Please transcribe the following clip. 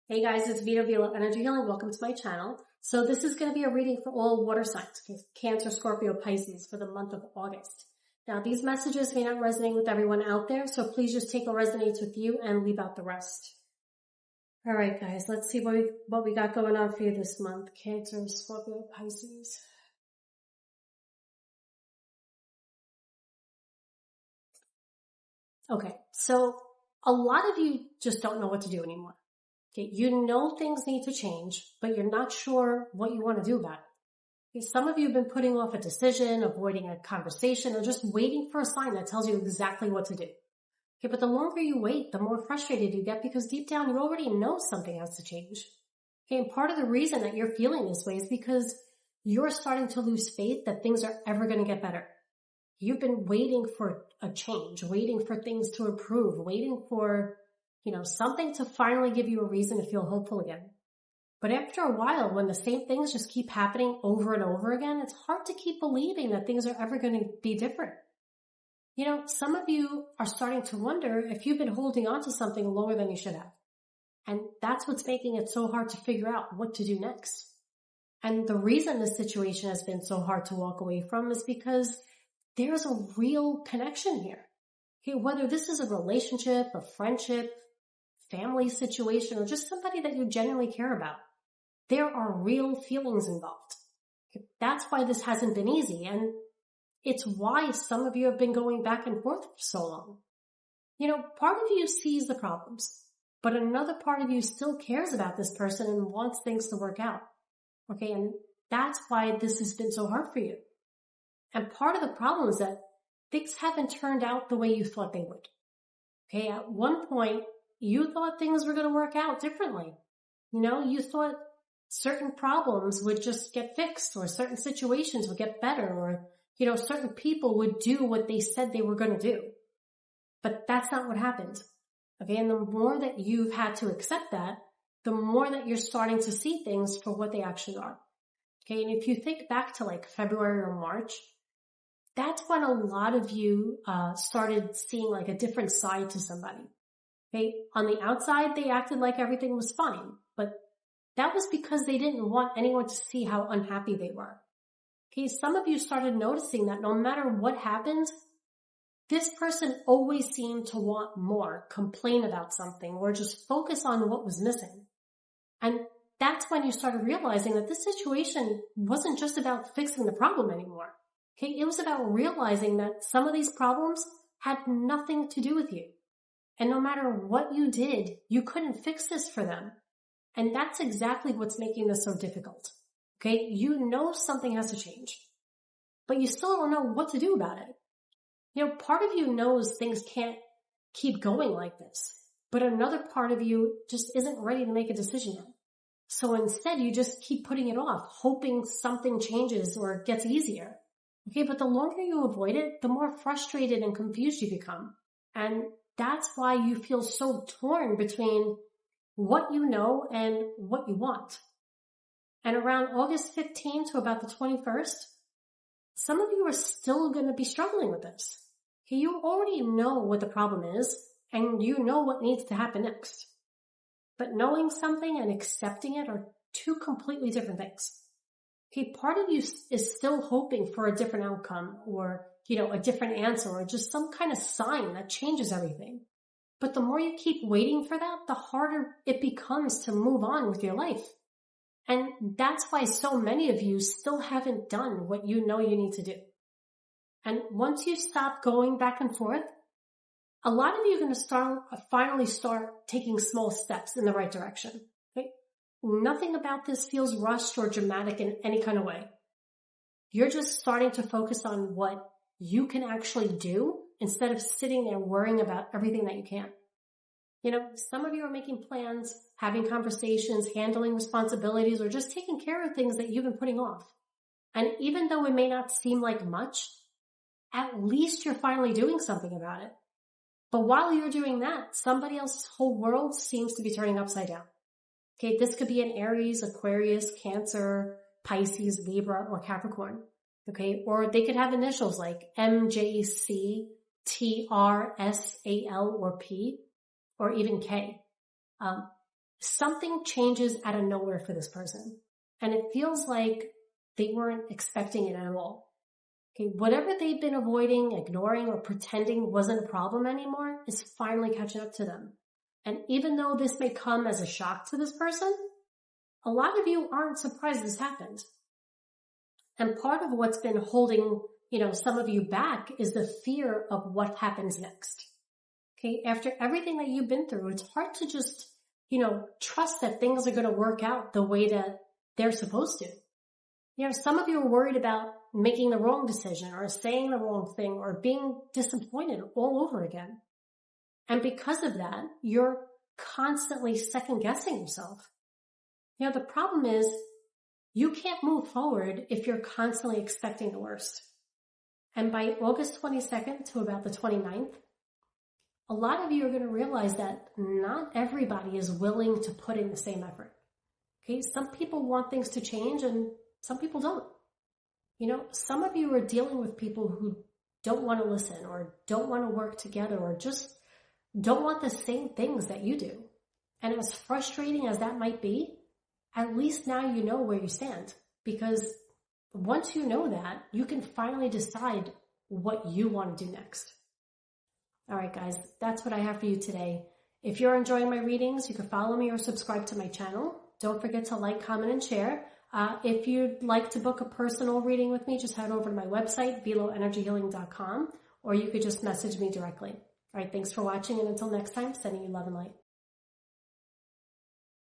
Hey guys, it's Vita Energy Healing. Welcome to my channel. So this is going to be a reading for all water signs, Cancer, Scorpio, Pisces for the month of August. Now these messages may not resonate with everyone out there, so please just take what resonates with you and leave out the rest. Alright guys, let's see what we got going on for you this month. Cancer, Scorpio, Pisces. Okay, so a lot of you just don't know what to do anymore. Okay, you know things need to change, but you're not sure what you want to do about it. Okay, some of you have been putting off a decision, avoiding a conversation, or just waiting for a sign that tells you exactly what to do. Okay, but the longer you wait, the more frustrated you get because deep down you already know something has to change. Okay, and part of the reason that you're feeling this way is because you're starting to lose faith that things are ever going to get better. You've been waiting for a change, waiting for things to improve, waiting for, something to finally give you a reason to feel hopeful again. But after a while, when the same things just keep happening over and over again, it's hard to keep believing that things are ever going to be different. Some of you are starting to wonder if you've been holding on to something longer than you should have. And that's what's making it so hard to figure out what to do next. And the reason this situation has been so hard to walk away from is because there's a real connection here. Okay, whether this is a relationship, a friendship, family situation, or just somebody that you genuinely care about, there are real feelings involved. Okay, that's why this hasn't been easy, and it's why some of you have been going back and forth for so long. Part of you sees the problems, but another part of you still cares about this person and wants things to work out. Okay, and that's why this has been so hard for you. And part of the problem is that things haven't turned out the way you thought they would. Okay, at one point, you thought things were going to work out differently. You thought certain problems would just get fixed, or certain situations would get better, or, certain people would do what they said they were going to do. But that's not what happened. Okay, and the more that you've had to accept that, the more that you're starting to see things for what they actually are. Okay, and if you think back to like February or March, that's when a lot of you started seeing like a different side to somebody. Okay, on the outside, they acted like everything was fine, but that was because they didn't want anyone to see how unhappy they were. Okay, some of you started noticing that no matter what happened, this person always seemed to want more, complain about something, or just focus on what was missing. And that's when you started realizing that this situation wasn't just about fixing the problem anymore. Okay, it was about realizing that some of these problems had nothing to do with you. And no matter what you did, you couldn't fix this for them. And that's exactly what's making this so difficult. Okay, you know something has to change, but you still don't know what to do about it. Part of you knows things can't keep going like this, but another part of you just isn't ready to make a decision yet. So instead, you just keep putting it off, hoping something changes or gets easier. Okay, but the longer you avoid it, the more frustrated and confused you become. And that's why you feel so torn between what you know and what you want. And around August 15th to about the 21st, some of you are still going to be struggling with this. Okay, you already know what the problem is, and you know what needs to happen next. But knowing something and accepting it are two completely different things. Okay, part of you is still hoping for a different outcome, or, a different answer, or just some kind of sign that changes everything. But the more you keep waiting for that, the harder it becomes to move on with your life. And that's why so many of you still haven't done what you know you need to do. And once you stop going back and forth, a lot of you are going to finally start taking small steps in the right direction. Okay? Nothing about this feels rushed or dramatic in any kind of way. You're just starting to focus on what you can actually do instead of sitting there worrying about everything that you can't. Some of you are making plans, having conversations, handling responsibilities, or just taking care of things that you've been putting off. And even though it may not seem like much, at least you're finally doing something about it. But while you're doing that, somebody else's whole world seems to be turning upside down. Okay, this could be an Aries, Aquarius, Cancer, Pisces, Libra, or Capricorn. Okay, or they could have initials like MJC, TR, SAL, or P, or even K. something changes out of nowhere for this person. And it feels like they weren't expecting it at all. Okay, whatever they've been avoiding, ignoring, or pretending wasn't a problem anymore is finally catching up to them. And even though this may come as a shock to this person, a lot of you aren't surprised this happened. And part of what's been holding, some of you back is the fear of what happens next. Okay, after everything that you've been through, it's hard to just, trust that things are going to work out the way that they're supposed to. Some of you are worried about making the wrong decision or saying the wrong thing or being disappointed all over again. And because of that, you're constantly second guessing yourself. The problem is you can't move forward if you're constantly expecting the worst. And by August 22nd to about the 29th, a lot of you are going to realize that not everybody is willing to put in the same effort. Okay, some people want things to change and some people don't. Some of you are dealing with people who don't want to listen or don't want to work together or just don't want the same things that you do. And as frustrating as that might be, at least now you know where you stand, because once you know that, you can finally decide what you want to do next. All right, guys, that's what I have for you today. If you're enjoying my readings, you can follow me or subscribe to my channel. Don't forget to like, comment, and share. If you'd like to book a personal reading with me, just head over to my website, veloenergyhealing.com, or you could just message me directly. All right, thanks for watching, and until next time, sending you love and light.